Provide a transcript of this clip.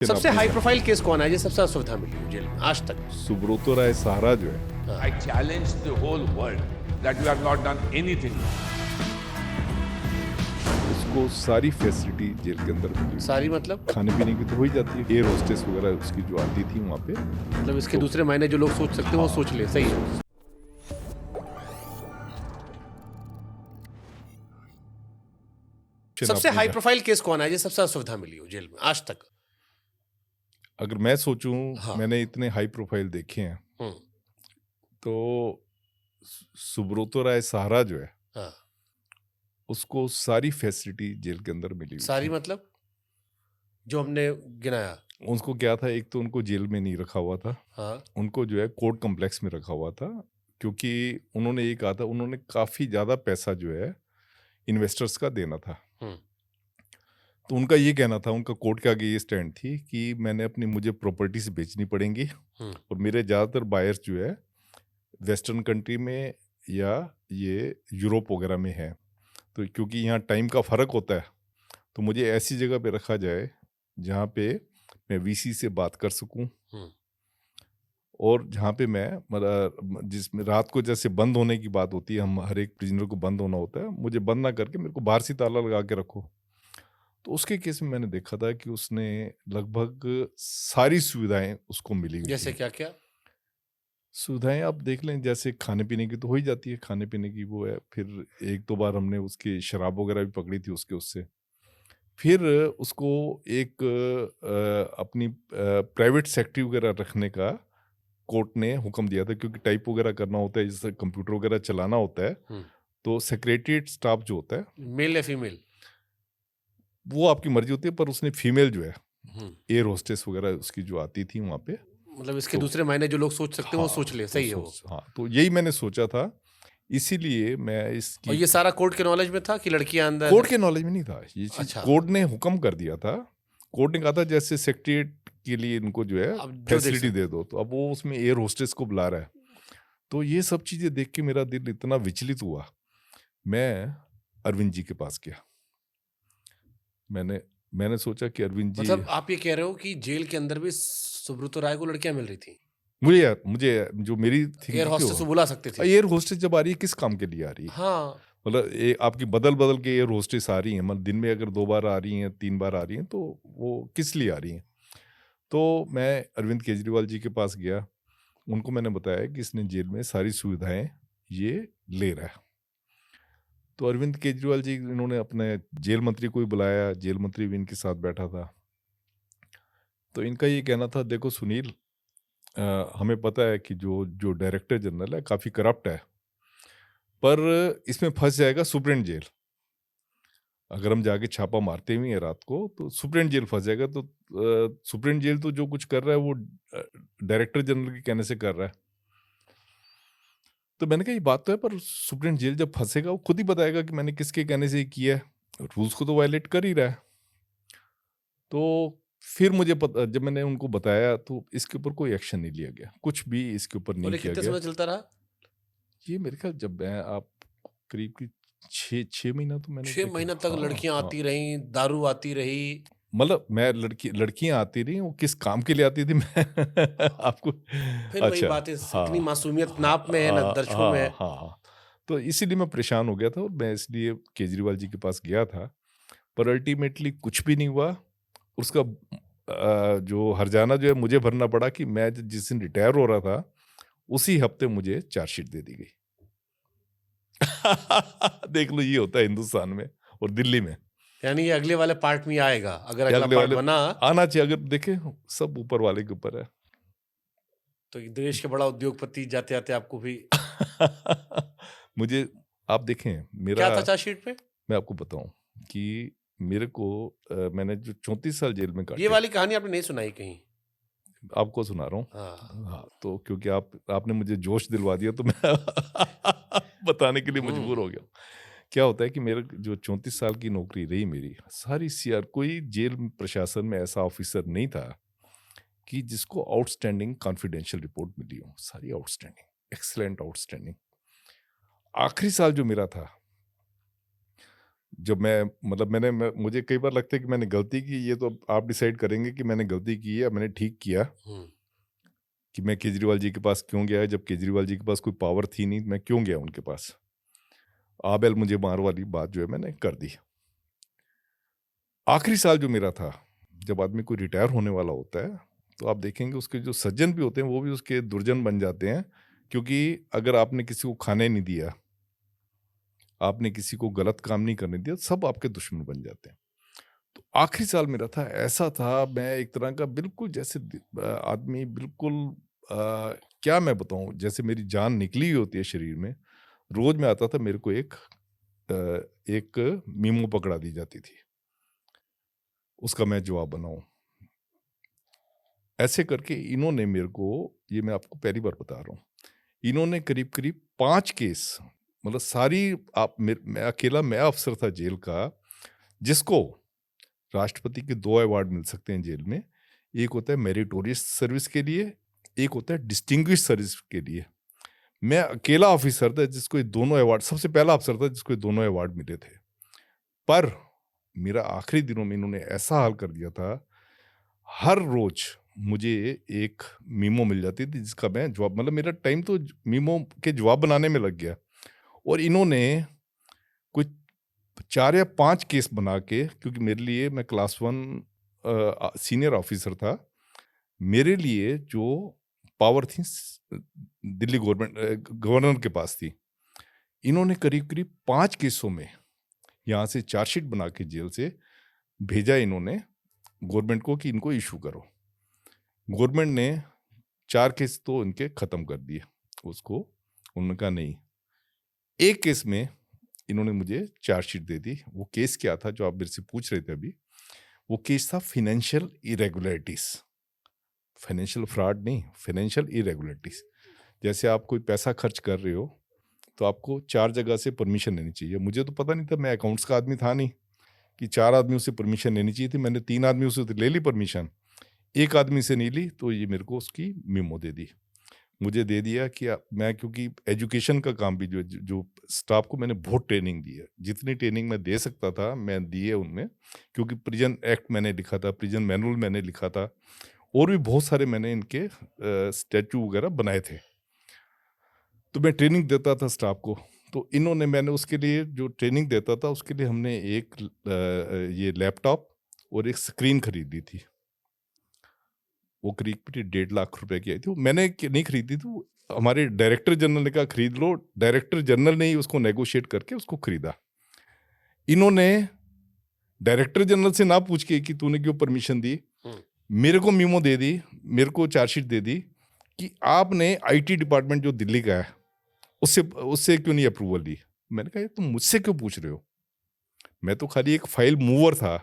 सबसे high profile case कौन है जो सबसे ज्यादा सुविधा मिली है जेल में आज तक? सुब्रतो राय सहारा जो है, I challenge the whole world that you have not done anything. उसको सारी फैसिलिटी जेल के अंदर मिली। सारी मतलब खाने पीने की तो हो ही जाती है, एयर होस्टेस वगैरह उसकी जो आती थी वहाँ पे। मतलब इसके दूसरे मायने जो लोग सोच सकते हैं वो सोच ले, सही है। सबसे आपने हाई कहा, प्रोफाइल केस कौन है जो सबसे ज्यादा सुविधा मिली हो जेल में आज तक? अगर मैं सोचूं, हाँ। मैंने इतने हाई प्रोफाइल देखे हैं, हम्म, तो सुब्रतो राय सहारा जो है, हाँ। उसको सारी फैसिलिटी जेल के अंदर मिली हुई सारी थी। मतलब जो हमने गिनाया। उनको क्या था, एक तो उनको जेल में नहीं रखा हुआ था, हाँ। उनको जो है कोर्ट कम्प्लेक्स में रखा हुआ था, क्योंकि उन्होंने ये कहा था, उन्होंने काफ़ी ज़्यादा पैसा जो है इन्वेस्टर्स का देना था। हम्म, तो उनका ये कहना था, उनका कोर्ट के आगे ये स्टैंड थी कि मुझे प्रॉपर्टीज बेचनी पड़ेंगी, हम्म, और मेरे ज़्यादातर बायर्स जो है वेस्टर्न कंट्री में या ये यूरोप वगैरह में है, तो क्योंकि यहाँ टाइम का फ़र्क होता है, तो मुझे ऐसी जगह पे रखा जाए जहाँ पे मैं वीसी से बात कर सकूं, हम्म, और जहाँ पे मैं मतलब जिसमें रात को जैसे बंद होने की बात होती है, हम हर एक प्रिजनर को बंद होना होता है, मुझे बंद ना करके मेरे को बाहर से ताला लगा के रखो। तो उसके केस में मैंने देखा था कि उसने लगभग सारी सुविधाएं उसको मिली हुई जैसे थी। क्या क्या? सुविधाएं आप देख लें, जैसे खाने पीने की तो हो ही जाती है, खाने पीने की वो है, फिर एक दो बार हमने उसकी शराब वगैरह भी पकड़ी थी उससे। फिर उसको एक अपनी प्राइवेट सेक्रेटरी वगैरह रखने का कोर्ट ने हुक्म दिया था, क्योंकि टाइप वगैरह करना होता है, जैसे कंप्यूटर वगैरह चलाना होता है, हम्म, तो सेक्रेटरीट स्टाफ जो होता है मेल या फीमेल? वो आपकी मर्जी होती है, पर उसने फीमेल जो है हम्म, एयर होस्टेस वगैरह उसकी जो आती थी वहाँ पे। मतलब इसके तो दूसरे मायने जो लोग सोच सकते हैं वो सोच ले, सही है वो। हाँ, तो यही मैंने सोचा था, इसीलिए मैं और इसकी ये सारा कोर्ट के नॉलेज में था कि लड़कियां अंदर कोर्ट है? के नॉलेज में नहीं था ये चीज़, अच्छा। कोर्ट ने हुक्म कर दिया था। कोर्ट ने कहा था जैसे सेक्रेटरीट के लिए इनको जो है अब जो देख फैसिलिटी सकते। दे दो, तो अब वो उसमें एयर होस्टेस को बुला रहा है। तो ये सब चीज़ें देख के मेरा दिल इतना विचलित हुआ, मैं अरविंद जी के पास गया। मैंने मैंने सोचा कि अरविंद जी, मतलब आप ये कह रहे हो कि जेल के अंदर भी सुब्रतो राय को लड़कियां मिल रही थी? मुझे जो मेरी एयर थिंकिंग थी हॉस्टेस वो, को बुला सकते थे? एयर होस्टेस जब आ रही है किस काम के लिए आ रही है? हाँ। मतलब आपकी बदल-बदल के एयर होस्टेस आ रही हैं, मतलब दिन में अगर 2 बार आ रही हैं, 3 बार आ रही हैं, तो वो किस लिए आ रही हैं? तो मैं अरविंद केजरीवाल जी के पास गया, उनको मैंने बताया कि इसने जेल में सारी सुविधाएँ ये ले रहा है। तो अरविंद केजरीवाल जी, इन्होंने अपने जेल मंत्री को भी बुलाया, जेल मंत्री भी इनके साथ बैठा था। तो इनका ये कहना था, देखो सुनील, हमें पता है कि जो जो डायरेक्टर जनरल है काफ़ी करप्ट है, पर इसमें फँस जाएगा सुप्रीम जेल। अगर हम जाके छापा मारते भी हैं रात को, तो सुप्रीम जेल फँस जाएगा, तो सुप्रीम जेल तो जो कुछ कर रहा है वो डायरेक्टर जनरल के कहने से कर रहा है। तो मैंने कहा ये बात तो है, पर सुप्रीम जेल जब फँसेगा वो खुद ही बताएगा कि मैंने किसके कहने से ये किया है, रूल्स को तो वायलेट कर ही रहा है। तो फिर मुझे जब मैंने उनको बताया, तो इसके ऊपर कोई एक्शन नहीं लिया गया, कुछ भी इसके ऊपर और नहीं ये किया कितने गया। समय चलता रहा? ये मेरे ख्याल जब मैं आप करीब की 6 महीना तो मैंने 6 देखा। महीना तक हाँ, लड़कियां हाँ। आती रहीं, दारू आती रही। मतलब मैं लड़कियाँ आती रहीं, वो किस काम के लिए आती थी मैं आपको, फिर वही अच्छा, बात है, इतनी हाँ, मासूमियत हाँ, नाप में है ना दर्शकों में हाँ, है। हाँ, हाँ। तो इसीलिए मैं परेशान हो गया था, और मैं इसलिए केजरीवाल जी के पास गया था, पर अल्टीमेटली कुछ भी नहीं हुआ। उसका जो हर्जाना जो है मुझे भरना पड़ा कि मैं जिस दिन रिटायर हो रहा था, उसी हफ्ते मुझे चार्जशीट दे दी गई। देख लो, ये होता है हिंदुस्तान में और दिल्ली में। यानी ये अगले वाले पार्ट में आएगा अगर ये अगला अगले पार्ट वाले बना। आना चाहिए, अगर देखें सब ऊपर वाले के ऊपर है। तो ये देश के बड़ा उद्योगपति जाते जाते आपको भी। मुझे, आप देखें मेरा, क्या था चार्जशीट पे? मैं आपको बताऊं कि मेरे को मैंने जो 34 साल जेल में ये काटे, वाली कहानी आपने नहीं सुनाई कहीं? आपको सुना रहा हाँ। हूँ। हाँ, तो क्योंकि आपने मुझे जोश दिलवा दिया, तो मैं बताने के लिए मजबूर हो गया। क्या होता है कि मेरे जो 34 साल की नौकरी रही मेरी, सारी सीआर, कोई जेल प्रशासन में ऐसा ऑफिसर नहीं था कि जिसको आउटस्टैंडिंग कॉन्फिडेंशियल रिपोर्ट मिली हो। सारी आउटस्टैंडिंग, एक्सीलेंट, आउटस्टैंडिंग। आखिरी साल जो मेरा था, जब मैं मतलब मुझे कई बार लगता है कि मैंने गलती की, ये तो आप डिसाइड करेंगे कि मैंने गलती की है, मैंने ठीक किया कि मैं केजरीवाल जी के पास क्यों गया। जब केजरीवाल जी के पास कोई पावर थी नहीं, मैं क्यों गया उनके पास। आबेल मुझे मार वाली बात जो है मैंने कर दी। आखिरी साल जो मेरा था, जब आदमी कोई रिटायर होने वाला होता है, तो आप देखेंगे उसके जो सज्जन भी होते हैं वो भी उसके दुर्जन बन जाते हैं, क्योंकि अगर आपने किसी को खाने नहीं दिया, आपने किसी को गलत काम नहीं करने दिया, सब आपके दुश्मन बन जाते हैं। तो आखिरी साल मेरा था, ऐसा था मैं एक तरह का बिल्कुल जैसे आदमी बिल्कुल क्या मैं बताऊं, जैसे मेरी जान निकली हुई होती है शरीर में। रोज में आता था, मेरे को एक मीमो पकड़ा दी जाती थी, उसका मैं जवाब बनाऊं। ऐसे करके इन्होंने मेरे को, ये मैं आपको पहली बार बता रहा हूँ, इन्होंने करीब करीब 5 केस, मतलब सारी मैं अकेला मैं अफसर था जेल का, जिसको राष्ट्रपति के 2 अवार्ड मिल सकते हैं जेल में। एक होता है मेरिटोरियस सर्विस के लिए, एक होता है डिस्टिंग्विश सर्विस के लिए। मैं अकेला ऑफिसर था जिसको ये दोनों अवार्ड, सबसे पहला अफसर था जिसको ये दोनों अवार्ड मिले थे। पर मेरा आखिरी दिनों में इन्होंने ऐसा हाल कर दिया था, हर रोज मुझे एक मीमो मिल जाती थी जिसका मैं जवाब, मतलब मेरा टाइम तो मीमो के जवाब बनाने में लग गया। और इन्होंने कुछ 4 या 5 केस बना के, क्योंकि मेरे लिए, मैं क्लास 1 सीनियर ऑफिसर था, मेरे लिए जो पावर थी दिल्ली गवर्नर के पास थी। इन्होंने करीब करीब 5 केसों में यहाँ से चार्जशीट बना के जेल से भेजा इन्होंने गवर्नमेंट को कि इनको इशू करो। गवर्नमेंट ने 4 केस तो इनके खत्म कर दिए, उसको उन्होंने कहा नहीं। एक केस में इन्होंने मुझे चार्जशीट दे दी। वो केस क्या था जो आप मेरे से पूछ रहे थे अभी? वो केस था फाइनेंशियल इरेगुलरिटीज, फाइनेंशियल फ्रॉड नहीं, फाइनेंशियल इरेगुलरिटीज। जैसे आप कोई पैसा खर्च कर रहे हो तो आपको 4 जगह से परमिशन लेनी चाहिए। मुझे तो पता नहीं था, मैं अकाउंट्स का आदमी था नहीं कि 4 आदमियों से परमिशन लेनी चाहिए थी। मैंने 3 आदमियों से तो ले ली परमिशन, एक आदमी से नहीं ली, तो ये मेरे को उसकी मेमो दे दी। मुझे दे दिया कि मैं, क्योंकि एजुकेशन का काम भी जो स्टाफ को मैंने बहुत ट्रेनिंग दी है, जितनी ट्रेनिंग मैं दे सकता था मैं दी है उनमें, क्योंकि प्रिजन एक्ट मैंने लिखा था, प्रिजन मैनुअल मैंने लिखा था, और भी बहुत सारे मैंने इनके स्टैचू वगैरह बनाए थे। तो मैं ट्रेनिंग देता था स्टाफ को। तो इन्होंने, मैंने उसके लिए जो ट्रेनिंग देता था उसके लिए हमने एक ये लैपटॉप और एक स्क्रीन खरीदी थी। वो करीब 1.5 लाख रुपए की आई थी। मैंने नहीं खरीदी थी, हमारे डायरेक्टर जनरल ने कहा खरीद लो। डायरेक्टर जनरल ने ही उसको नेगोशिएट करके उसको खरीदा। इन्होंने डायरेक्टर जनरल से ना पूछ के कि तूने क्यों परमिशन दी, मेरे को मीमो दे दी, मेरे को चार्जशीट दे दी कि आपने आईटी डिपार्टमेंट जो दिल्ली का है उससे क्यों नहीं अप्रूवल ली। मैंने कहा तुम मुझसे क्यों पूछ रहे हो, मैं तो खाली एक फाइल मूवर था।